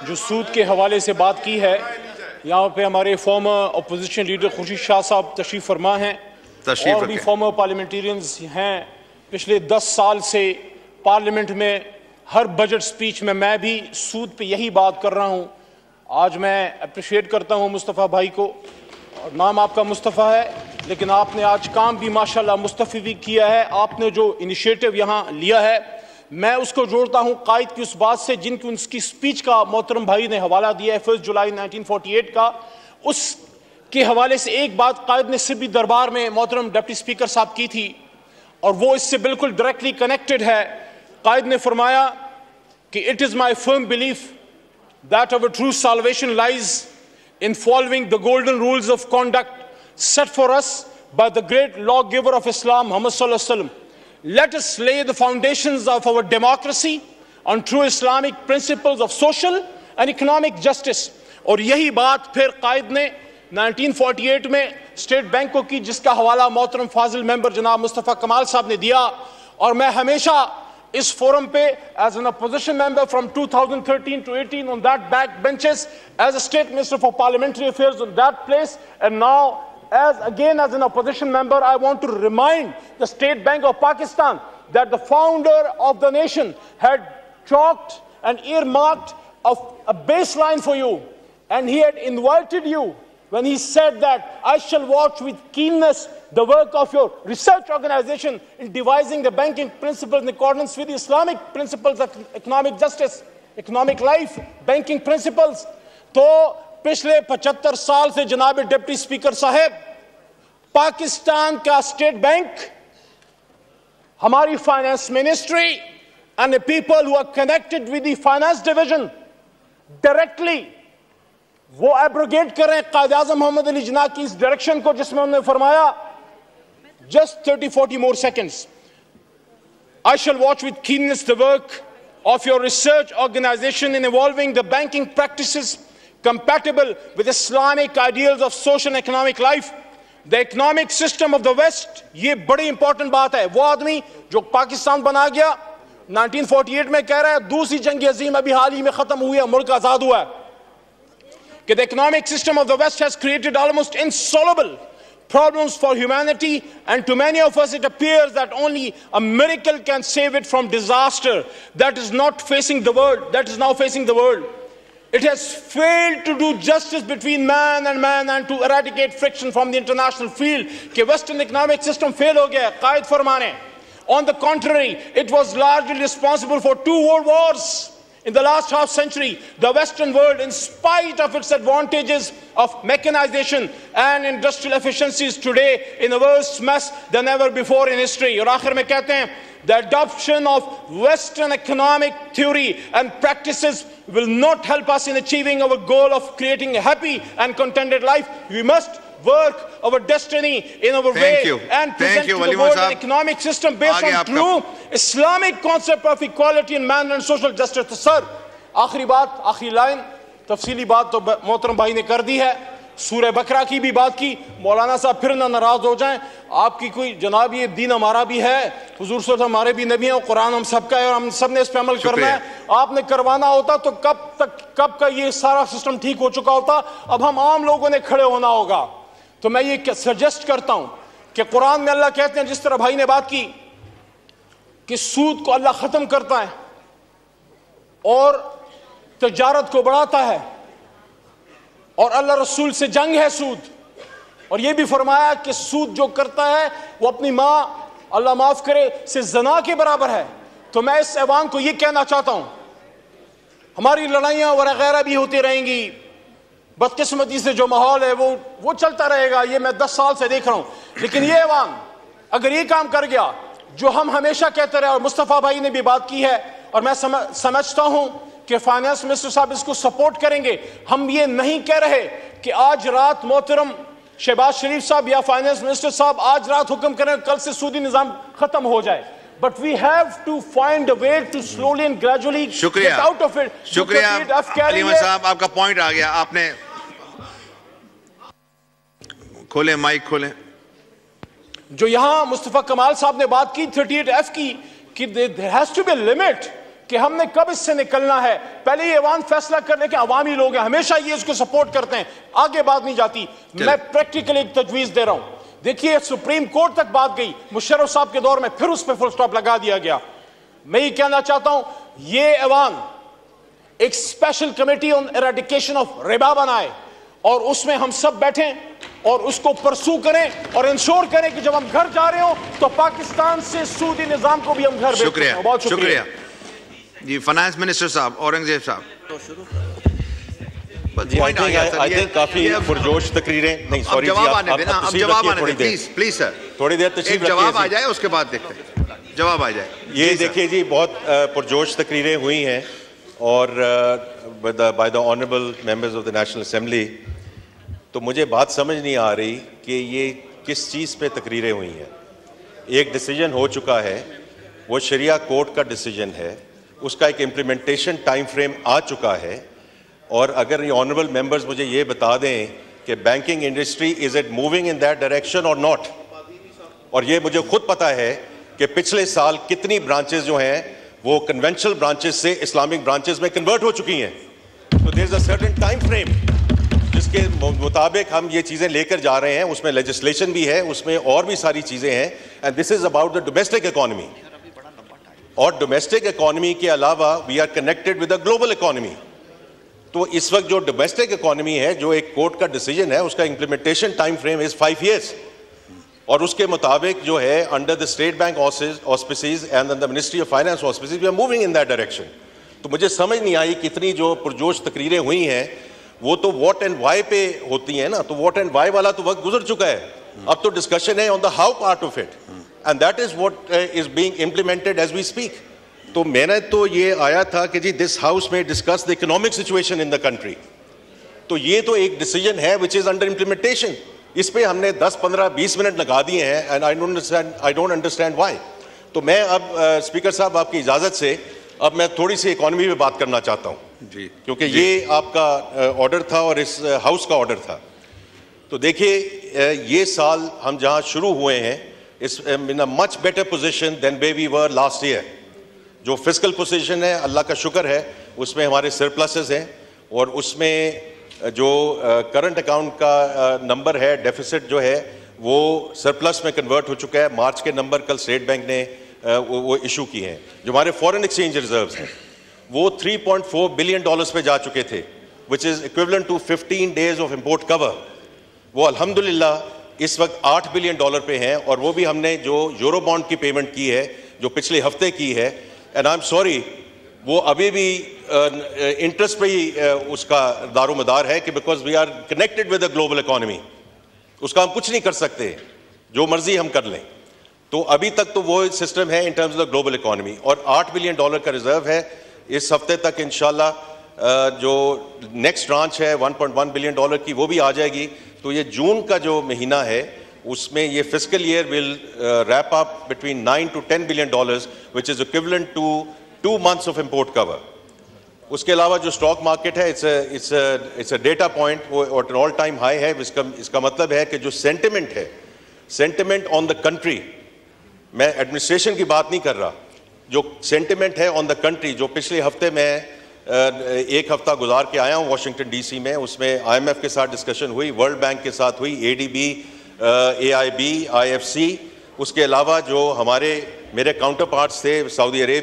जो सूद के हवाले से बात की है, यहाँ पे हमारे farmer opposition leader Khurshid Shah साहब तशरीफ फरमा हैं और भी फॉर्मर पार्लियामेंटेरियंस हैं। पिछले 10 साल से पार्लियामेंट में हर बजट स्पीच में मैं भी सूद पे यही बात कर रहा हूँ। आज मैं अप्रिशिएट करता हूँ मुस्तफ़ा भाई को, और नाम आपका मुस्तफ़ा है, लेकिन आपने आज काम भी माशाल्लाह मुस्तफ़ी भी किया है। आपने जो इनिशिएटिव यहाँ लिया है, मैं उसको जोड़ता हूँ कायद की उस बात से जिनकी उसकी स्पीच का मोहतरम भाई ने हवाला दिया है 1 जुलाई 1948 का। उसके हवाले से एक बात कायद ने सिब्बी दरबार में मोहतरम डिप्टी स्पीकर साहब की थी, और वो इससे बिल्कुल डायरेक्टली कनेक्टेड है। कायद ने फरमाया कि it is my firm belief that our true salvation lies in following the golden rules of conduct set for us by the great lawgiver of Islam, Muhammad Sallallahu Alaihi Wasallam. Let us lay the foundations of our democracy on true Islamic principles of social and economic justice. और यही बात फिर कायद ने 1948 में state bank को की, जिसका हवाला मोहतरम फाजिल मेंबर जनाब मुस्तफ़ा कमाल साहब ने दिया। और मैं हमेशा इस फोरम पे as an opposition member from 2013 to 18 on that back benches, as a state minister for parliamentary affairs on that place, and now as an opposition member, I want to remind the State Bank of Pakistan that the founder of the nation had chalked and earmarked a baseline for you, and he had invited you when he said that I shall watch with keenness the work of your research organization in devising the banking principles in accordance with the Islamic principles of economic justice, economic life, banking principles. तो पिछले 75 साल से जनाब deputy speaker साहब, पाकिस्तान का state bank, हमारी finance ministry and the people who are connected with the finance division directly, वो abrogate कर रहे हैं कायद आज़म मोहम्मद अली जिन्ना की इस डायरेक्शन को, जिसमें उन्होंने फरमाया just 30-40 more seconds. I shall watch with keenness the work of your research organization in evolving the banking practices compatible with Islamic ideals of social and economic life. The economic system of the West, ये बड़ी important बात है। वो आदमी जो पाकिस्तान बना गया 1948 में कह रहा है दूसरी जंग अजीम अभी हाल ही में खत्म हुई है, मुल्क आजाद हुआ है, कि the economic system of the West has created almost insoluble problems for humanity, and to many of us it appears that only a miracle can save it from disaster that is not facing the world, that is now facing the world. It has failed to do justice between man and to eradicate friction from the international field. कि Western economic system fail हो गया, कायद फरमाने. On the contrary, it was largely responsible for 2 world wars in the last half century. The Western world, in spite of its advantages of mechanization and industrial efficiencies, today in a worse mess than ever before in history. और आखिर में कहते हैं, the adoption of Western economic theory and practices will not help us in achieving our goal of creating a happy and contented life. We must work our destiny in our way and present to the world an economic system based on true Islamic concept of equality in man and social justice. तो sir, आखिरी बात, आखिरी line, तफसीली बात तो मोहतरम भाई ने कर दी है। सूरह बकरा की भी बात की। मौलाना साहब फिर ना नाराज हो जाएं, आपकी कोई जनाब ये दीन हमारा भी है, हुजूर सल्लल्लाहु अलैहि वसल्लम हमारे भी नबी हैं, और कुरान हम सबका है और हम सब ने इस पे अमल करना है। आपने करवाना होता तो कब का ये सारा सिस्टम ठीक हो चुका होता। अब हम आम लोगों ने खड़े होना होगा। तो मैं ये सजेस्ट करता हूं कि कुरान में अल्लाह कहते हैं, जिस तरह भाई ने बात की कि सूद को अल्लाह खत्म करता है और तिजारत को बढ़ाता है, और अल्लाह रसूल से जंग है सूद, और ये भी फरमाया कि सूद जो करता है वो अपनी माँ, अल्लाह माफ करे, से जना के बराबर है। तो मैं इस ऐवान को ये कहना चाहता हूं, हमारी लड़ाइयां वगैरह भी होती रहेंगी, बदकिस्मती से जो माहौल है वो चलता रहेगा, ये मैं 10 साल से देख रहा हूं, लेकिन ये ऐवान अगर ये काम कर गया जो हम हमेशा कहते रहे, और मुस्तफ़ा भाई ने भी बात की है, और मैं समझता हूं कि फाइनेंस मिनिस्टर साहब इसको सपोर्ट करेंगे। हम ये नहीं कह रहे कि आज रात मोहतरम शहबाज शरीफ साहब या फाइनेंस मिनिस्टर साहब आज रात हुक्म करें कल से सूदी निजाम खत्म हो जाए, but we have to find a way to slowly and gradually get out of it. शुक्रिया अलीमा साहब, आपका पॉइंट आ गया। आपने खोले माइक खोले। जो यहां मुस्तफा कमाल साहब ने बात की 38F की, कि there has to be a limit कि हमने कब इससे निकलना है, पहले ये अवाम फैसला करने के अवामी लोग हैं, हमेशा ये इसको सपोर्ट करते हैं, आगे बात नहीं जाती। मैं प्रैक्टिकली एक तजवीज दे रहा हूं। देखिए सुप्रीम कोर्ट तक बात गई, मुशर्रफ साहब के दौर में फिर उस पर फुल स्टॉप लगा दिया गया। मैं ये कहना चाहता हूं, ये अवाम एक special committee on eradication of Riba बनाए और उसमें हम सब बैठें और उसको परसू करें और इंश्योर करें कि जब हम घर जा रहे हो तो पाकिस्तान से सूदी निजाम को भी हम घर भेज सकें। बहुत शुक्रिया जी। फाइनेंस मिनिस्टर साहब, औरंगजेब साहब। काफी पुरजोश तकरीरें नहीं, सॉरी जवाब आने देना, अब जवाब आने दें प्लीज सर, थोड़ी देर तशरीफ जवाब आ जाए उसके बाद देखते हैं, जवाब आ जाए। ये देखिए जी, बहुत पुरजोश तकरीरें हुई हैं और by the honourable members of the national assembly, तो मुझे बात समझ नहीं आ रही कि ये किस चीज़ पे तकरीरें हुई हैं। एक डिसीजन हो चुका है, वो शरिया कोर्ट का डिसीजन है, उसका एक इम्प्लीमेंटेशन टाइम फ्रेम आ चुका है, और अगर ये ऑनरेबल मेंबर्स मुझे ये बता दें कि banking industry is it moving in that direction और नॉट, और ये मुझे खुद पता है कि पिछले साल कितनी ब्रांचेस जो हैं वो कन्वेंशनल ब्रांचेस से इस्लामिक ब्रांचेस में कन्वर्ट हो चुकी हैं। तो there is a certain time frame जिसके मुताबिक हम ये चीज़ें लेकर जा रहे हैं, उसमें लेजिस्लेशन भी है, उसमें और भी सारी चीज़ें हैं, and this is about the domestic economy. और डोमेस्टिक इकोनॉमी के अलावा we are connected with the global economy. तो इस वक्त जो डोमेस्टिक इकोनॉमी है, जो एक कोर्ट का डिसीजन है, उसका implementation time frame is 5 years, और उसके मुताबिक जो है under the state bank auspices and the ministry of finance auspices we are moving in that direction. तो मुझे समझ नहीं आई कितनी जो पुरजोश तकरीरें हुई हैं वो तो व्हाट एंड व्हाई पे होती हैं ना, तो व्हाट एंड व्हाई वाला तो वक्त गुजर चुका है, अब तो डिस्कशन है on the how part of it, and that is what is being implemented as we speak. तो मैंने तो ये आया था कि जी दिस हाउस में discuss the economic situation in the country, तो ये तो एक डिसीजन है विच इज अंडर इम्प्लीमेंटेशन। इस पे हमने 10, 15, 20 मिनट लगा दिए हैं, and I don't understand why. तो मैं अब स्पीकर साहब आपकी इजाज़त से अब मैं थोड़ी सी इकोनॉमी पे बात करना चाहता हूँ जी, क्योंकि ये आपका ऑर्डर था और इस हाउस का ऑर्डर था। तो देखिए ये साल हम जहाँ शुरू हुए हैं इस in a much better position than way we were last year. जो फिस्कल पोजीशन है अल्लाह का शुक्र है, उसमें हमारे सरप्लसेस हैं, और उसमें जो करंट अकाउंट का नंबर है, डेफिसिट जो है वो सरप्लस में कन्वर्ट हो चुका है। मार्च के नंबर कल स्टेट बैंक ने वो इशू किए हैं। जो हमारे फॉरेन एक्सचेंज रिजर्व्स हैं वो $3.4 बिलियन पे जा चुके थे, which is equivalent to 15 days of import cover. वो अल्हम्दुलिल्लाह इस वक्त $8 बिलियन पे हैं, और वो भी हमने जो यूरो बॉन्ड की पेमेंट की है जो पिछले हफ्ते की है, एंड आई एम सॉरी वो अभी भी इंटरेस्ट पे ही उसका दारोमदार है कि because we are connected with the global economy, उसका हम कुछ नहीं कर सकते, जो मर्जी हम कर लें। तो अभी तक तो वो सिस्टम है in terms of the global economy, और $8 बिलियन का रिजर्व है। इस हफ्ते तक इंशाल्लाह जो नेक्स्ट ट्रांच है 1.1 बिलियन की वो भी आ जाएगी। तो ये जून का जो महीना है उसमें ये fiscal year will wrap up between $9 to $10 billion, which is equivalent to 2 months of import cover. उसके अलावा जो स्टॉक मार्केट है इट्स अ डेटा पॉइंट, वो एट ऑल टाइम हाई है। इसका मतलब है कि जो सेंटिमेंट है, सेंटिमेंट ऑन द कंट्री, मैं एडमिनिस्ट्रेशन की बात नहीं कर रहा, जो सेंटिमेंट है ऑन द कंट्री, जो पिछले हफ्ते मैं एक हफ्ता गुजार के आया हूँ वाशिंगटन डीसी में, उसमें IMF के साथ डिस्कशन हुई, वर्ल्ड बैंक के साथ हुई, ADB, AIB, IFC, उसके अलावा जो हमारे मेरे काउंटर पार्ट्स थे सऊदी अरेबिया